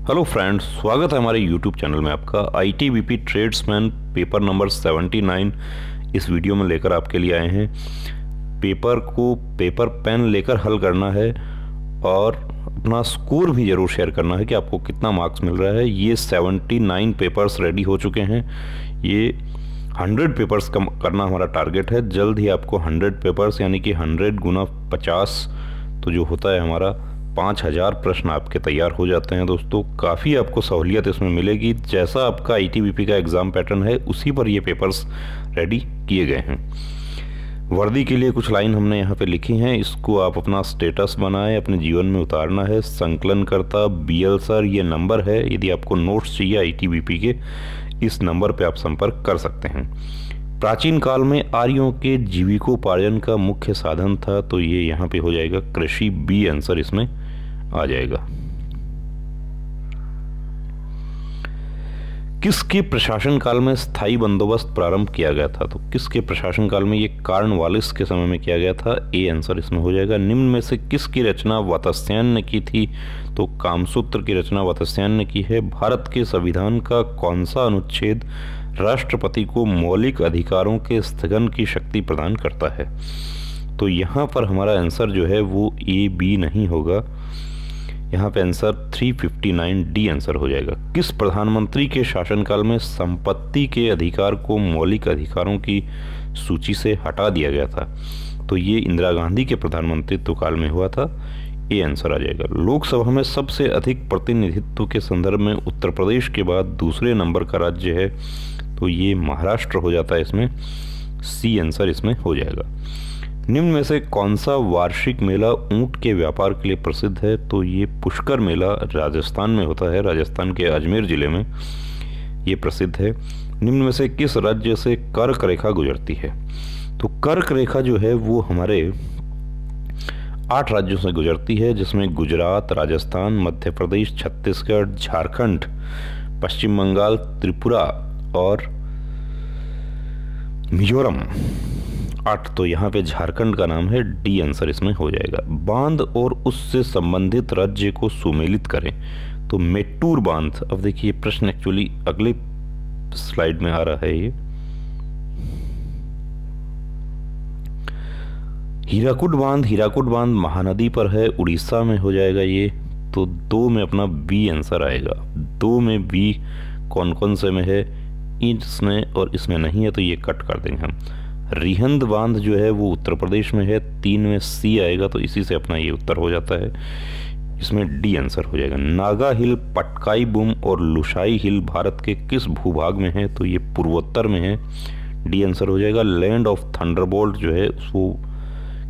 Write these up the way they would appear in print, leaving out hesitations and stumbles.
Hello friends, स्वागत है हमारे यूट्यूब चैनल में आपका। आईटीबीपी ट्रेड्समैन पेपर नंबर 79 इस वीडियो में लेकर आपके लिए आए हैं। पेपर को पेपर पेन लेकर हल करना है और अपना स्कोर भी ज़रूर शेयर करना है कि आपको कितना मार्क्स मिल रहा है। ये 79 पेपर्स रेडी हो चुके हैं। ये 100 पेपर्स कम करना हमारा टारगेट है। जल्द ही आपको 100 पेपर्स यानी कि 100 गुना 50 तो जो होता है हमारा 5000 प्रश्न आपके तैयार हो जाते हैं। दोस्तों, काफ़ी आपको सहूलियत इसमें मिलेगी। जैसा आपका आईटीबीपी का एग्ज़ाम पैटर्न है उसी पर ये पेपर्स रेडी किए गए हैं। वर्दी के लिए कुछ लाइन हमने यहाँ पे लिखी हैं, इसको आप अपना स्टेटस बनाएं, अपने जीवन में उतारना है। संकलनकर्ता बीएल सर ये नंबर है। यदि आपको नोट्स चाहिए आईटीबीपी के, इस नंबर पे आप संपर्क कर सकते हैं। प्राचीन काल में आर्यों के जीविकोपार्जन का मुख्य साधन था, तो ये यहाँ पे हो जाएगा कृषि। बी आंसर इसमें आ जाएगा। किसके प्रशासन काल में स्थायी बंदोबस्त प्रारंभ किया गया था? तो किसके प्रशासन काल में? ये कार्नवालिस के समय में किया गया था। ए आंसर इसमें हो जाएगा। निम्न में से किसकी रचना वात्स्यायन ने की थी? तो कामसूत्र की रचना वात्स्यायन ने की है। भारत के संविधान का कौन सा अनुच्छेद राष्ट्रपति को मौलिक अधिकारों के स्थगन की शक्ति प्रदान करता है? तो यहाँ पर हमारा आंसर जो है वो ए बी नहीं होगा, यहाँ पे आंसर 359 डी आंसर हो जाएगा। किस प्रधानमंत्री के शासनकाल में संपत्ति के अधिकार को मौलिक अधिकारों की सूची से हटा दिया गया था? तो ये इंदिरा गांधी के प्रधानमंत्रित्व काल में हुआ था। ए आंसर आ जाएगा। लोकसभा में सबसे अधिक प्रतिनिधित्व के संदर्भ में उत्तर प्रदेश के बाद दूसरे नंबर का राज्य है, तो ये महाराष्ट्र हो जाता है इसमें। सी आंसर इसमें हो जाएगा। निम्न में से कौन सा वार्षिक मेला ऊंट के व्यापार के लिए प्रसिद्ध है? तो ये पुष्कर मेला राजस्थान में होता है, राजस्थान के अजमेर जिले में ये प्रसिद्ध है। निम्न में से किस राज्य से कर्क रेखा गुजरती है? तो कर्क रेखा जो है वो हमारे 8 राज्यों से गुजरती है, जिसमें गुजरात, राजस्थान, मध्य प्रदेश, छत्तीसगढ़, झारखंड, पश्चिम बंगाल, त्रिपुरा और मिजोरम। 8 तो यहाँ पे झारखंड का नाम है। डी आंसर इसमें हो जाएगा। बांध और उससे संबंधित राज्य को सुमेलित करें। तो मेट्टूर बांध। अब देखिए प्रश्न एक्चुअली अगले स्लाइड में आ रहा है। ये हीराकुड बांध महानदी पर है, उड़ीसा में हो जाएगा ये। तो 2 में अपना बी आंसर आएगा। 2 में बी कौन कौन से में है? इसमें और इसमें नहीं है, तो ये कट कर देंगे हम। रिहंद बांध जो है वो उत्तर प्रदेश में है। 3 में सी आएगा, तो इसी से अपना ये उत्तर हो जाता है। इसमें डी आंसर हो जाएगा। नागा हिल, पटकाई बुम और लुशाई हिल भारत के किस भूभाग में है? तो ये पूर्वोत्तर में है। डी आंसर हो जाएगा। लैंड ऑफ थंडरबोल्ट जो है उसको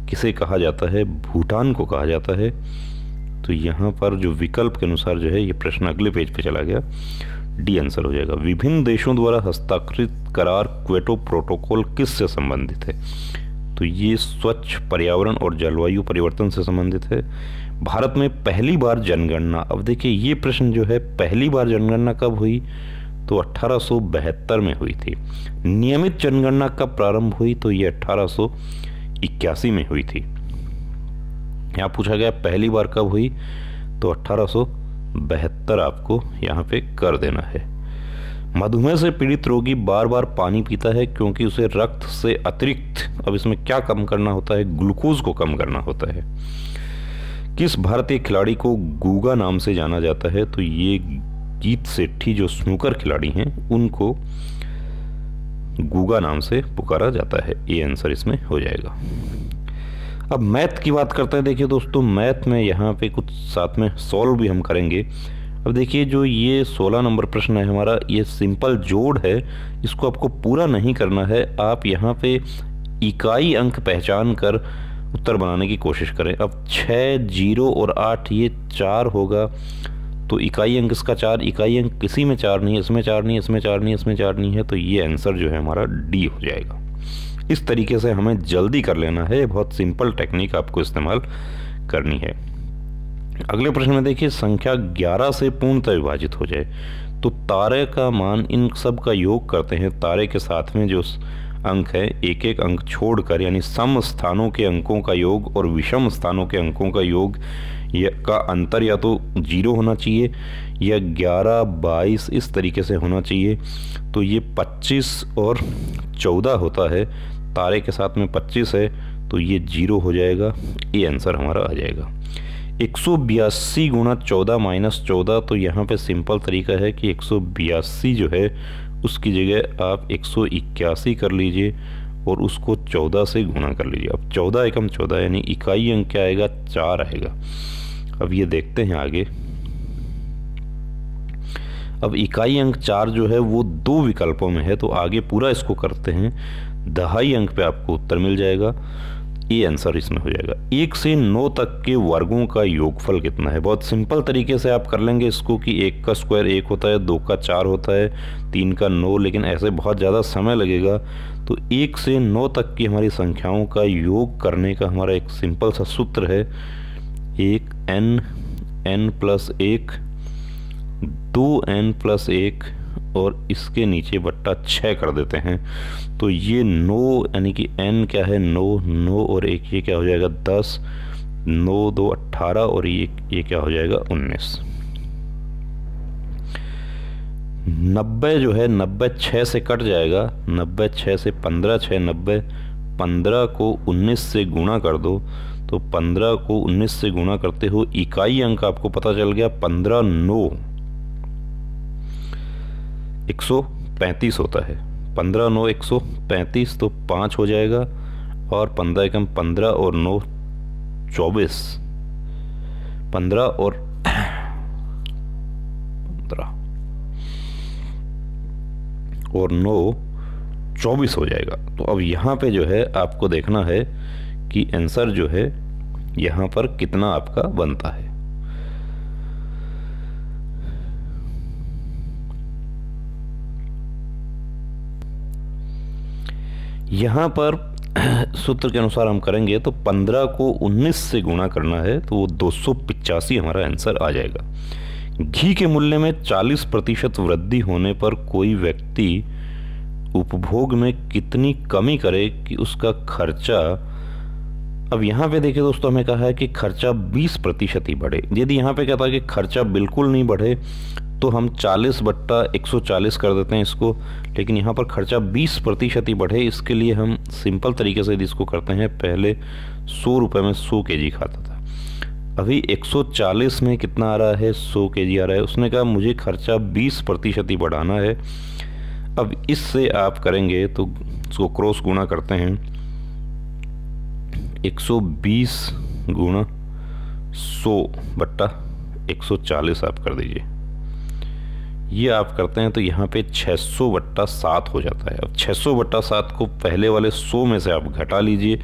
किसे कहा जाता है? भूटान को कहा जाता है। तो यहाँ पर जो विकल्प के अनुसार जो है ये प्रश्न अगले पेज पे चला गया। डी आंसर हो जाएगा। विभिन्न देशों द्वारा हस्ताक्षरित करार क्योटो प्रोटोकॉल किस से संबंधित है? तो ये स्वच्छ पर्यावरण और जलवायु परिवर्तन से संबंधित है। भारत में पहली बार जनगणना। अब देखिए ये प्रश्न जो है, पहली बार जनगणना कब हुई? तो 1872 में हुई थी। नियमित जनगणना कब प्रारंभ हुई? तो ये 1881 में हुई थी। यहाँ पूछा गया पहली बार कब हुई, तो 1872 आपको यहाँ पे कर देना है। मधुमेह से पीड़ित रोगी बार बार पानी पीता है क्योंकि उसे रक्त से अतिरिक्त, अब इसमें क्या कम करना होता है? ग्लूकोज को कम करना होता है। किस भारतीय खिलाड़ी को गूगा नाम से जाना जाता है? तो ये गीत सेठी जो स्नूकर खिलाड़ी हैं उनको गूगा नाम से पुकारा जाता है। ए आंसर इसमें हो जाएगा। अब मैथ की बात करते हैं। देखिए दोस्तों, मैथ में यहाँ पे कुछ साथ में सॉल्व भी हम करेंगे। अब देखिए जो ये 16 नंबर प्रश्न है हमारा, ये सिंपल जोड़ है। इसको आपको पूरा नहीं करना है, आप यहाँ पे इकाई अंक पहचान कर उत्तर बनाने की कोशिश करें। अब 6, 0 और 8 ये 4 होगा, तो इकाई अंक इसका 4। इकाई अंक किसी में 4 नहीं है, इसमें 4 नहीं है, इसमें 4 नहीं है, इसमें 4 नहीं है, तो ये आंसर जो है हमारा डी हो जाएगा। इस तरीके से हमें जल्दी कर लेना है। बहुत सिंपल टेक्निक आपको इस्तेमाल करनी है। अगले प्रश्न में देखिए, संख्या 11 से पूर्णतः विभाजित हो जाए तो तारे का मान, इन सब का योग करते हैं। तारे के साथ में जो अंक है, एक एक अंक छोड़कर, यानी सम स्थानों के अंकों का योग और विषम स्थानों के अंकों का योग, या का अंतर या तो 0 होना चाहिए या 11, 22 इस तरीके से होना चाहिए। तो ये 25 और 14 होता है, तारे के साथ में 25 है तो ये 0 हो जाएगा। ये आंसर हमारा आ जाएगा। 182 गुणा 14 माइनस 14, तो यहाँ पे सिंपल तरीका है कि 182 जो है उसकी जगह आप 181 कर लीजिए और उसको 14 से गुणा कर लीजिए। अब 14 एकम 14 यानी इकाई अंक क्या आएगा, 4 आएगा। अब ये देखते हैं आगे। अब इकाई अंक 4 जो है वो 2 विकल्पों में है, तो आगे पूरा इसको करते हैं। दहाई अंक पे आपको उत्तर मिल जाएगा। ये आंसर इसमें हो जाएगा। 1 से 9 तक के वर्गों का योगफल कितना है। बहुत सिंपल तरीके से आप कर लेंगे इसको कि 1 का स्क्वायर 1 होता है, 2 का 4 होता है, 3 का 9, लेकिन ऐसे बहुत ज़्यादा समय लगेगा। तो 1 से 9 तक की हमारी संख्याओं का योग करने का हमारा एक सिंपल सा सूत्र है, 1 n प्लस 1, 2n प्लस 1 और इसके नीचे बट्टा 6 कर देते हैं। तो ये 9 यानी कि n क्या है 9 और 1 ये क्या हो जाएगा 10, 9 2 18 और ये क्या हो जाएगा 19। 90 जो है 90 6 से कट जाएगा, 90 6 से 15 6 90, 15 को 19 से गुणा कर दो तो 15 को 19 से गुणा करते हो इकाई अंक आपको पता चल गया 15 9 135 होता है। 15 9 135 तो 5 हो जाएगा और 15 एकम 15 और 9 24, 15 और 9 24 हो जाएगा। तो अब यहाँ पे जो है आपको देखना है कि आंसर जो है यहाँ पर कितना आपका बनता है। यहाँ पर सूत्र के अनुसार हम करेंगे तो 15 को 19 से गुणा करना है तो वो 285 हमारा आंसर आ जाएगा। घी के मूल्य में 40% वृद्धि होने पर कोई व्यक्ति उपभोग में कितनी कमी करे कि उसका खर्चा, अब यहाँ पे देखिए दोस्तों हमें कहा है कि खर्चा 20% ही बढ़े। यदि यहाँ पे कहता है कि खर्चा बिल्कुल नहीं बढ़े तो हम 40/140 कर देते हैं इसको, लेकिन यहाँ पर खर्चा 20% ही बढ़े, इसके लिए हम सिंपल तरीके से इसको करते हैं। पहले 100 रुपये में 100 kg खाता था, अभी 140 में कितना आ रहा है 100 kg आ रहा है। उसने कहा मुझे खर्चा 20% ही बढ़ाना है। अब इससे आप करेंगे तो इसको क्रॉस गुणा करते हैं, 120 गुणा 100/140 आप कर दीजिए। ये आप करते हैं तो यहाँ पे 600/7 हो जाता है। अब 600/7 को पहले वाले 100 में से आप घटा लीजिए,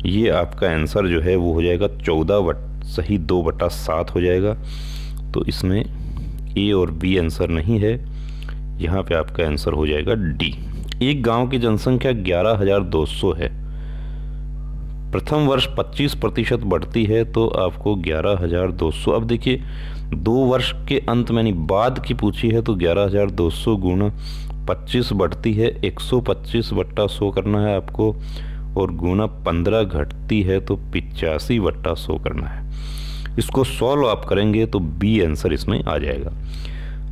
ये आपका आंसर जो है वो हो जाएगा 2/7 हो जाएगा। तो इसमें ए और बी आंसर नहीं है, यहाँ पे आपका आंसर हो जाएगा डी। एक गांव की जनसंख्या 11,200 है, प्रथम वर्ष 25% बढ़ती है तो आपको 11,200। अब देखिए 2 वर्ष के अंत में यानी बाद की पूछी है तो 11,200 गुणा 25 बढ़ती है 125/100 करना है आपको, और गुणा 15 घटती है तो 85/100 करना है। इसको सॉल्व आप करेंगे तो बी आंसर इसमें आ जाएगा।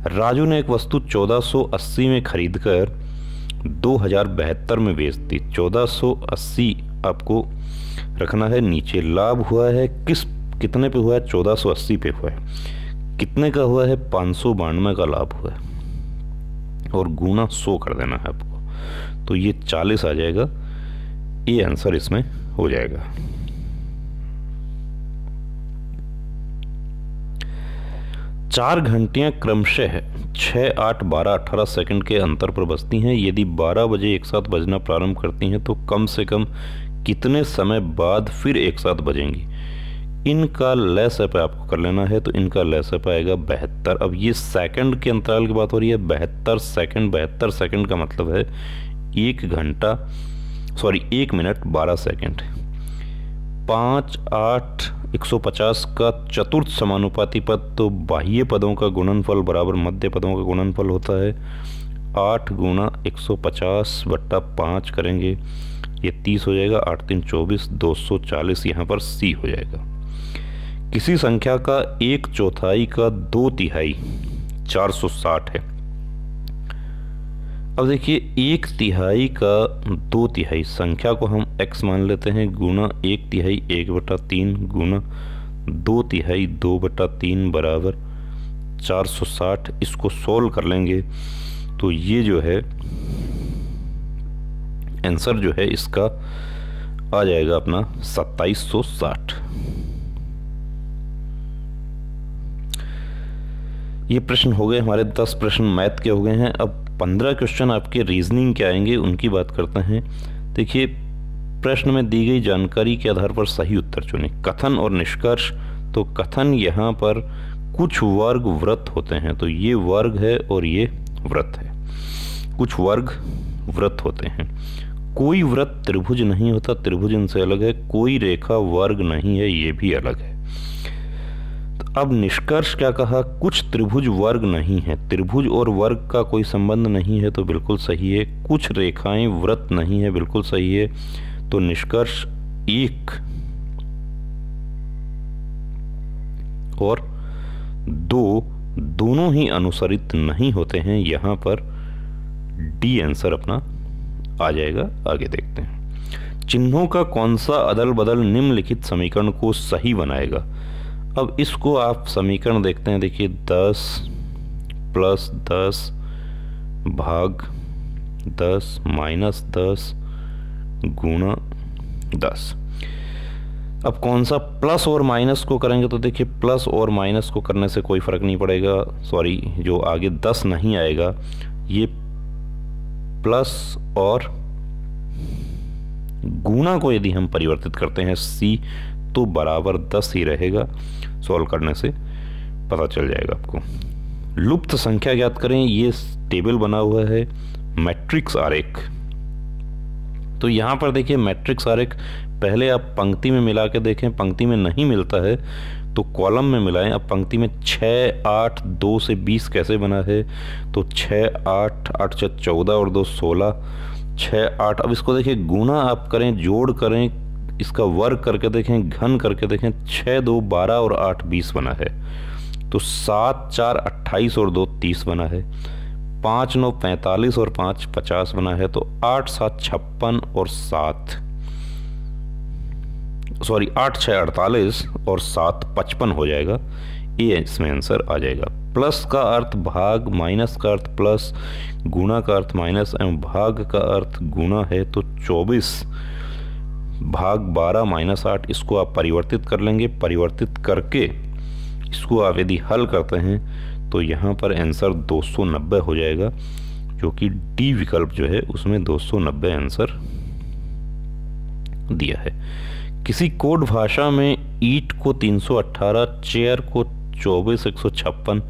राजू ने एक वस्तु 1480 में खरीदकर 2072 में बेच दी। 1480 आपको रखना है नीचे। लाभ हुआ है कितने पे हुआ है 1480 पे हुआ है, कितने का हुआ है 592 का लाभ हुआ है, और गुणा 100 कर देना है आपको तो ये 40 आ जाएगा। ये आंसर इसमें हो जाएगा। चार घंटियां क्रमशः 6, 8, 12, 18 सेकंड के अंतर पर बजती हैं। यदि 12 बजे एक साथ बजना प्रारंभ करती हैं तो कम से कम कितने समय बाद फिर एक साथ बजेंगी। इनका लय समय आपको कर लेना है, तो इनका लय समय आएगा 72। अब ये सेकंड के अंतराल की बात हो रही है, 72 सेकंड का मतलब है 1 मिनट 12 सेकंड। 5, 8, 150 का चतुर्थ समानुपाती पद तो बाह्य पदों का गुणनफल बराबर मध्य पदों का गुणनफल होता है। 8 गुणा 150/5 करेंगे, ये 30 हो जाएगा। 8 3 24, 240 यहाँ पर सी हो जाएगा। किसी संख्या का 1/4 का 2/3 460 है। अब देखिए 1/3 का 2/3 संख्या को हम x मान लेते हैं, गुना 1/3 1/3 गुना 2/3 2/3 बराबर 460। इसको सोल्व कर लेंगे तो ये जो है आंसर जो है इसका आ जाएगा अपना 2760। ये प्रश्न हो गए हमारे 10 प्रश्न मैथ के हो गए हैं। अब 15 क्वेश्चन आपके रीजनिंग के आएंगे, उनकी बात करते हैं। देखिए प्रश्न में दी गई जानकारी के आधार पर सही उत्तर चुनें। कथन और निष्कर्ष। तो कथन यहाँ पर कुछ वर्ग व्रत होते हैं, तो ये वर्ग है और ये व्रत है। कुछ वर्ग व्रत होते हैं। कोई व्रत त्रिभुज नहीं होता, त्रिभुज इनसे अलग है। कोई रेखा वर्ग नहीं है, ये भी अलग है। तो अब निष्कर्ष क्या कहा, कुछ त्रिभुज वर्ग नहीं है। त्रिभुज और वर्ग का कोई संबंध नहीं है, तो बिल्कुल सही है। कुछ रेखाएं व्रत नहीं है, बिल्कुल सही है। तो निष्कर्ष 1 और 2 दोनों ही अनुसरित नहीं होते हैं। यहां पर डी आंसर अपना आ जाएगा। आगे देखते हैं। चिन्हों का कौन सा अदल बदल निम्नलिखित समीकरण को सही बनाएगा। अब इसको आप समीकरण देखते हैं। देखिए 10 + 10 भाग 10 - 10 गुणा 10। अब कौन सा प्लस और माइनस को करेंगे, तो देखिए प्लस और माइनस को करने से कोई फ़र्क नहीं पड़ेगा। सॉरी, जो आगे 10 नहीं आएगा, ये प्लस और गुणा को यदि हम परिवर्तित करते हैं c, तो बराबर 10 ही रहेगा। सॉल्व करने से पता चल जाएगा आपको। लुप्त संख्या ज्ञात करें। ये टेबल बना हुआ है मैट्रिक्स आरेख। तो यहाँ पर देखिए मैट्रिक्स आरेख, पहले आप पंक्ति में मिला के देखें, पंक्ति में नहीं मिलता है तो कॉलम में मिलाएं। अब पंक्ति में 6 8 2 से 20 कैसे बना है, तो 6 8 8 6 14 और 2 16 6 8। अब इसको देखिए गुणा आप करें, जोड़ करें, इसका वर्ग करके देखें, घन करके देखें। 6 2 12 और 8 20 बना है। तो 7 4 28 और 2 30 बना है। 5 9 45 और 5 50 बना है। तो 8 7 56 और 8 6 48 और 7 55 हो जाएगा। ये इसमें आंसर आ जाएगा। प्लस का अर्थ भाग, माइनस का अर्थ प्लस, गुणा का अर्थ माइनस एवं भाग का अर्थ गुणा है। तो 24 भाग 12 - 8। इसको आप परिवर्तित कर लेंगे। परिवर्तित करके इसको आप यदि हल करते हैं तो यहाँ पर आंसर 290 हो जाएगा, जो कि डी विकल्प जो है उसमें 290 आंसर दिया है। किसी कोड भाषा में ईट को 318, चेयर को 24 156,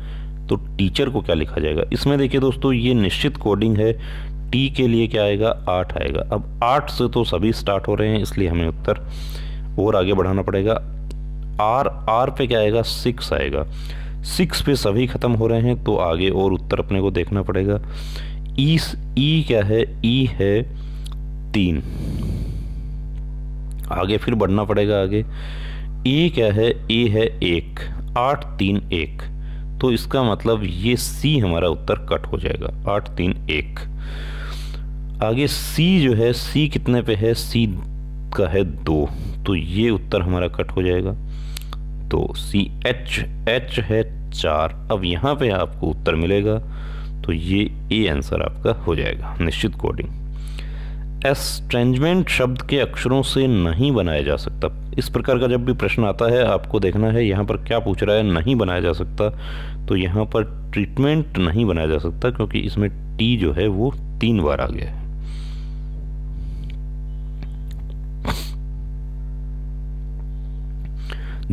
तो टीचर को क्या लिखा जाएगा। इसमें देखिए दोस्तों, ये निश्चित कोडिंग है। टी के लिए क्या आएगा, 8 आएगा। अब 8 से तो सभी स्टार्ट हो रहे हैं, इसलिए हमें उत्तर और आगे बढ़ाना पड़ेगा। आर पे क्या आएगा, 6 आएगा। 6 पे सभी खत्म हो रहे हैं, तो आगे और उत्तर अपने को देखना पड़ेगा। ई क्या है, ई है 3, आगे फिर बढ़ना पड़ेगा आगे। ए क्या है, ए है 1, 8 3 1। तो इसका मतलब ये सी हमारा उत्तर कट हो जाएगा, 8 3 1। आगे सी जो है, सी कितने पे है, सी का है 2, तो ये उत्तर हमारा कट हो जाएगा। तो सी एच है 4। अब यहाँ पे आपको उत्तर मिलेगा, तो ये ए आंसर आपका हो जाएगा। निश्चित कोडिंग। एस्ट्रेंजमेंट शब्द के अक्षरों से नहीं बनाया जा सकता। इस प्रकार का जब भी प्रश्न आता है, आपको देखना है यहाँ पर क्या पूछ रहा है। नहीं बनाया जा सकता, तो यहाँ पर ट्रीटमेंट नहीं बनाया जा सकता, क्योंकि इसमें टी जो है वो 3 बार आ गया है।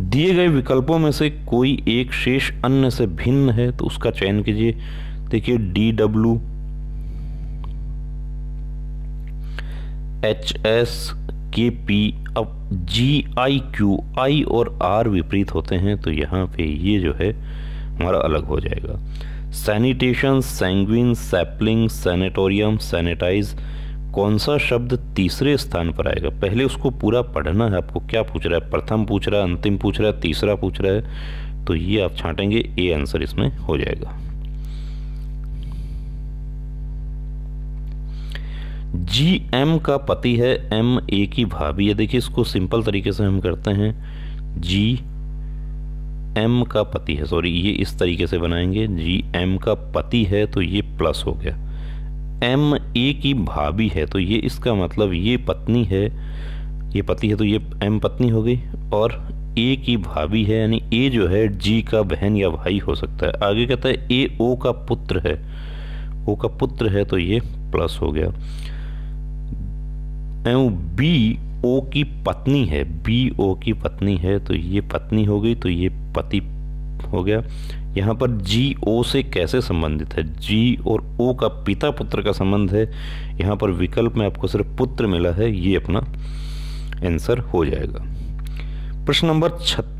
दिए गए विकल्पों में से कोई एक शेष अन्य से भिन्न है, तो उसका चयन कीजिए। देखिए DW, HS, KP। अब GIQ, I और R विपरीत होते हैं, तो यहाँ पे ये जो है हमारा अलग हो जाएगा। Sanitation, sanguine, sapling, sanatorium, sanitize, कौन सा शब्द तीसरे स्थान पर आएगा। पहले उसको पूरा पढ़ना है आपको, क्या पूछ रहा है, प्रथम पूछ रहा है, अंतिम पूछ रहा है, तीसरा पूछ रहा है, तो ये आप छांटेंगे, ए आंसर इसमें हो जाएगा। जी एम का पति है, एम ए की भाभी है। देखिए इसको सिंपल तरीके से हम करते हैं, जी एम का पति है, सॉरी ये इस तरीके से बनाएंगे, जी एम का पति है तो ये प्लस हो गया, एम ए की भाभी है तो ये इसका मतलब ये पत्नी है, ये पति है तो ये एम पत्नी हो गई, और ए की भाभी है यानी ए जो है जी का बहन या भाई हो सकता है। आगे कहता है ए ओ का पुत्र है, ओ का पुत्र है तो ये प्लस हो गया। बी ओ की पत्नी है, बी ओ की पत्नी है तो ये पत्नी हो गई, तो ये पति हो गया। यहाँ पर जी ओ से कैसे संबंधित है, जी और ओ का पिता पुत्र का संबंध है। यहाँ पर विकल्प में आपको सिर्फ पुत्र मिला है, ये अपना आंसर हो जाएगा। प्रश्न नंबर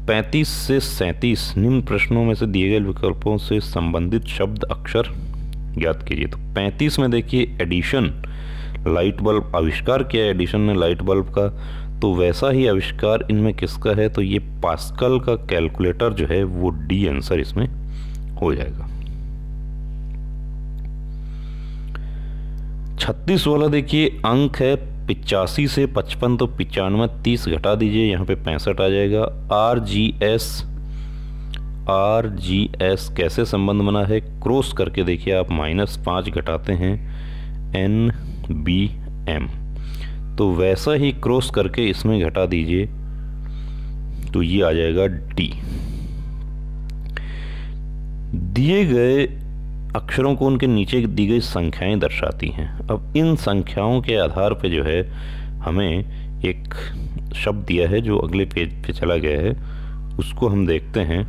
35 से 37 निम्न प्रश्नों में से दिए गए विकल्पों से संबंधित शब्द अक्षर ज्ञात कीजिए। तो 35 में देखिए एडिशन, लाइट बल्ब आविष्कार किया है एडिशन ने लाइट बल्ब का, तो वैसा ही आविष्कार इनमें किसका है, तो ये पास्कल का कैलकुलेटर जो है वो डी आंसर इसमें हो जाएगा। 36 वाला देखिए अंक है 85 से 55, तो 95 30 घटा दीजिए, यहाँ पे 65 आ जाएगा। आर जी एस कैसे संबंध बना है, क्रॉस करके देखिए आप, -5 घटाते हैं एन बी एम, तो वैसा ही क्रॉस करके इसमें घटा दीजिए तो ये आ जाएगा डी। दिए गए अक्षरों को उनके नीचे दी गई संख्याएं दर्शाती हैं। अब इन संख्याओं के आधार पे जो है हमें एक शब्द दिया है जो अगले पेज पे चला गया है, उसको हम देखते हैं।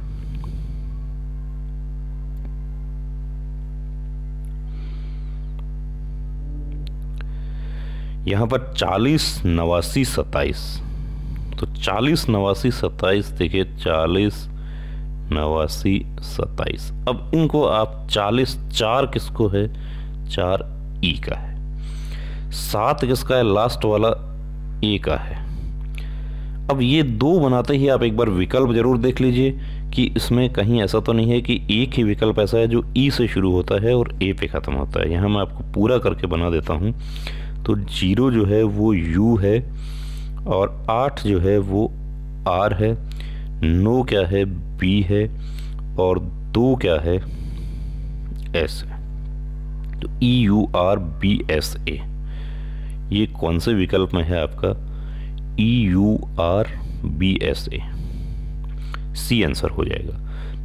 यहाँ पर 40 89 27, तो 40 89 27 देखिए 40 89 27। अब इनको आप 40 4 किसको है, 4 ई का है, 7 किसका है, लास्ट वाला ए का है। अब ये दो बनाते ही आप एक बार विकल्प जरूर देख लीजिए कि इसमें कहीं ऐसा तो नहीं है कि एक ही विकल्प ऐसा है जो ई से शुरू होता है और ए पे ख़त्म होता है। यहाँ मैं आपको पूरा करके बना देता हूँ। तो 0 जो है वो यू है, और 8 जो है वो आर है, 9 क्या है बी है, और 2 क्या है एस है। तो E U R B S A, ये कौन से विकल्प में है आपका, E U R B S A, C answer हो जाएगा।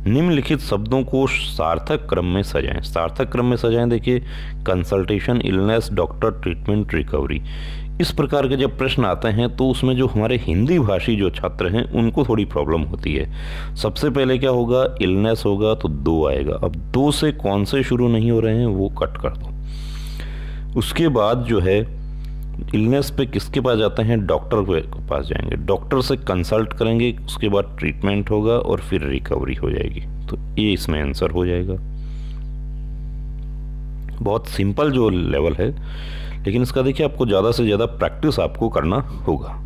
निम्नलिखित शब्दों को सार्थक क्रम में सजाएं। सार्थक क्रम में सजाएं देखिए, consultation, illness, doctor, treatment, recovery. इस प्रकार के जब प्रश्न आते हैं तो उसमें जो हमारे हिंदी भाषी जो छात्र हैं उनको थोड़ी प्रॉब्लम होती है। सबसे पहले क्या होगा, इलनेस होगा तो 2 आएगा। अब 2 से कौन से शुरू नहीं हो रहे हैं वो कट कर दो। उसके बाद जो है इलनेस पे किसके पास जाते हैं, डॉक्टर के पास जाएंगे, डॉक्टर से कंसल्ट करेंगे, उसके बाद ट्रीटमेंट होगा और फिर रिकवरी हो जाएगी। तो ये इसमें आंसर हो जाएगा। बहुत सिंपल जो लेवल है, लेकिन इसका देखिए आपको ज़्यादा से ज़्यादा प्रैक्टिस आपको करना होगा।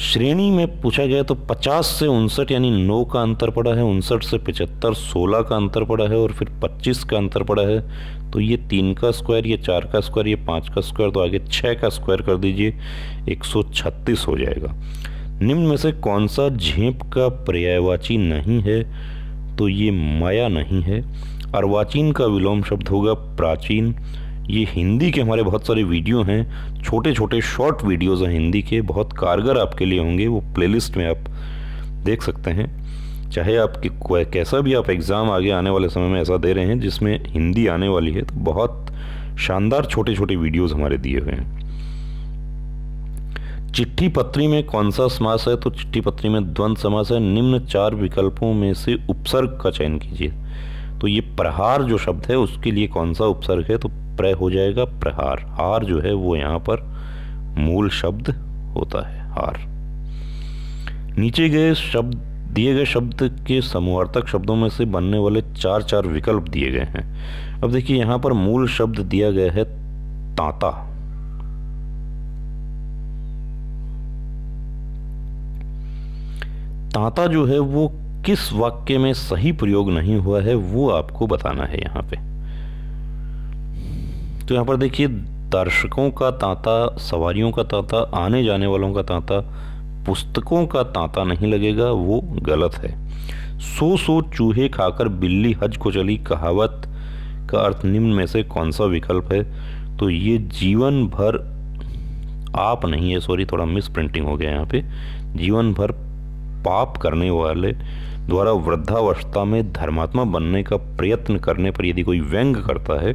श्रेणी में पूछा गया तो 50 से 59 यानी 9 का अंतर पड़ा है, 59 से 75 16 का अंतर पड़ा है, और फिर 25 का अंतर पड़ा है। तो ये 3 का स्क्वायर, ये 4 का स्क्वायर, ये 5 का स्क्वायर, तो आगे 6 का स्क्वायर कर दीजिए, 136 हो जाएगा। निम्न में से कौन सा झेप का पर्यायवाची नहीं है, तो ये माया नहीं है। अर्वाचीन का विलोम शब्द होगा प्राचीन। ये हिंदी के हमारे बहुत सारे वीडियो हैं, छोटे छोटे शॉर्ट वीडियोज़ हैं हिंदी के, बहुत कारगर आपके लिए होंगे, वो प्लेलिस्ट में आप देख सकते हैं। चाहे आपकी कैसा भी आप एग्ज़ाम आगे आने वाले समय में ऐसा दे रहे हैं जिसमें हिंदी आने वाली है, तो बहुत शानदार छोटे छोटे वीडियोज़ हमारे दिए हुए हैं। चिट्ठी पत्री में कौन सा समास है, तो चिट्ठी पत्री में द्वंद्व समास है। निम्न 4 विकल्पों में से उपसर्ग का चयन कीजिए। तो ये प्रहार जो शब्द है उसके लिए कौन सा उपसर्ग है, तो प्र हो जाएगा प्रहार। हार जो है वो यहाँ पर मूल शब्द होता है, हार। नीचे दिए गए शब्द के समूहार्थक शब्दों में से बनने वाले 4 विकल्प दिए गए हैं। अब देखिए यहाँ पर मूल शब्द दिया गया है तांता। तांता जो है वो किस वाक्य में सही प्रयोग नहीं हुआ है वो आपको बताना है यहां पे। तो यहां पर देखिए, दर्शकों का तांता, सवारियों का तांता, आने जाने वालों का तांता, पुस्तकों का तांता नहीं लगेगा, वो गलत है। सौ चूहे खाकर बिल्ली हज को चली कहावत का अर्थ निम्न में से कौन सा विकल्प है? तो ये जीवन भर आप नहीं है, सॉरी थोड़ा मिस प्रिंटिंग हो गया यहाँ पे, जीवन भर पाप करने वाले द्वारा वृद्धावस्था में धर्मात्मा बनने का प्रयत्न करने पर यदि कोई व्यंग करता है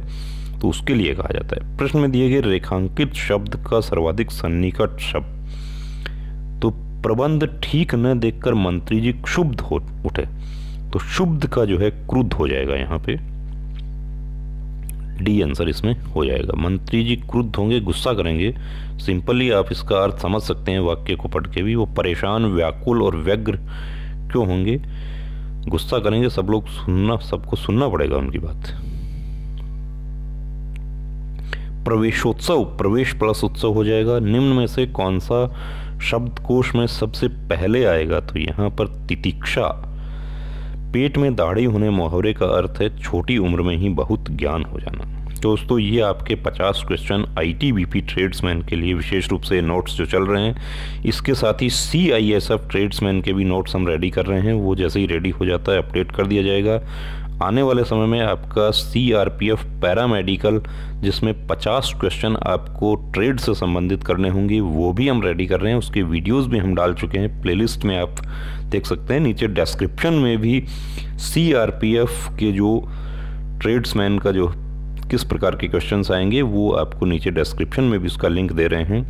तो उसके लिए कहा जाता है। प्रश्न में दिए गए रेखांकित शब्द का सर्वाधिक सन्निकट शब्द। तो प्रबंध ठीक न देखकर मंत्री जी क्षुब्ध हो उठे, तो क्षुब्ध का जो है क्रुद्ध हो जाएगा यहाँ पे, डी आंसर इसमें हो जाएगा। मंत्री जी क्रुद्ध होंगे, गुस्सा करेंगे। सिंपली आप इसका अर्थ समझ सकते हैं वाक्य को पढ़ के भी। वो परेशान, व्याकुल और व्यग्र क्यों होंगे? गुस्सा करेंगे, सब लोग सबको सुनना पड़ेगा उनकी बात। प्रवेशोत्सव, प्रवेश प्लस उत्सव हो जाएगा। निम्न में से कौन सा शब्दकोश में सबसे पहले आएगा? तो यहाँ पर तितिक्षा। पेट में दाढ़ी होने मुहावरे का अर्थ है छोटी उम्र में ही बहुत ज्ञान हो जाना। दोस्तों ये आपके 50 क्वेश्चन ITBP ट्रेड्समैन के लिए विशेष रूप से नोट्स जो चल रहे हैं, इसके साथ ही CISF ट्रेड्समैन के भी नोट्स हम रेडी कर रहे हैं। वो जैसे ही रेडी हो जाता है अपडेट कर दिया जाएगा। आने वाले समय में आपका CRPF पैरामेडिकल, जिसमें 50 क्वेश्चन आपको ट्रेड से संबंधित करने होंगे, वो भी हम रेडी कर रहे हैं। उसके वीडियोस भी हम डाल चुके हैं, प्लेलिस्ट में आप देख सकते हैं। नीचे डिस्क्रिप्शन में भी CRPF के जो ट्रेड्समैन का जो किस प्रकार के क्वेश्चंस आएंगे वो आपको नीचे डिस्क्रिप्शन में भी उसका लिंक दे रहे हैं।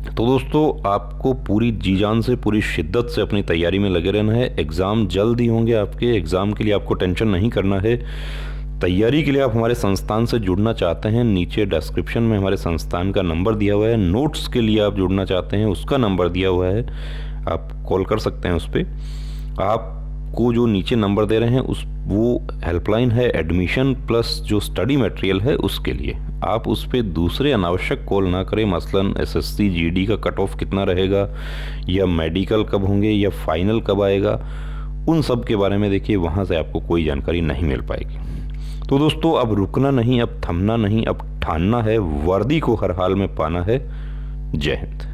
तो दोस्तों आपको पूरी जी जान से, पूरी शिद्दत से अपनी तैयारी में लगे रहना है। एग्ज़ाम जल्द ही होंगे आपके। एग्ज़ाम के लिए आपको टेंशन नहीं करना है। तैयारी के लिए आप हमारे संस्थान से जुड़ना चाहते हैं, नीचे डिस्क्रिप्शन में हमारे संस्थान का नंबर दिया हुआ है। नोट्स के लिए आप जुड़ना चाहते हैं, उसका नंबर दिया हुआ है, आप कॉल कर सकते हैं उस पर। आपको जो नीचे नंबर दे रहे हैं वो हेल्पलाइन है एडमिशन प्लस जो स्टडी मटेरियल है उसके लिए। आप उस पर दूसरे अनावश्यक कॉल ना करें, मसलन SSC GD का कट ऑफ कितना रहेगा, या मेडिकल कब होंगे, या फाइनल कब आएगा, उन सब के बारे में देखिए वहाँ से आपको कोई जानकारी नहीं मिल पाएगी। तो दोस्तों अब रुकना नहीं, अब थमना नहीं, अब ठानना है, वर्दी को हर हाल में पाना है। जय हिंद।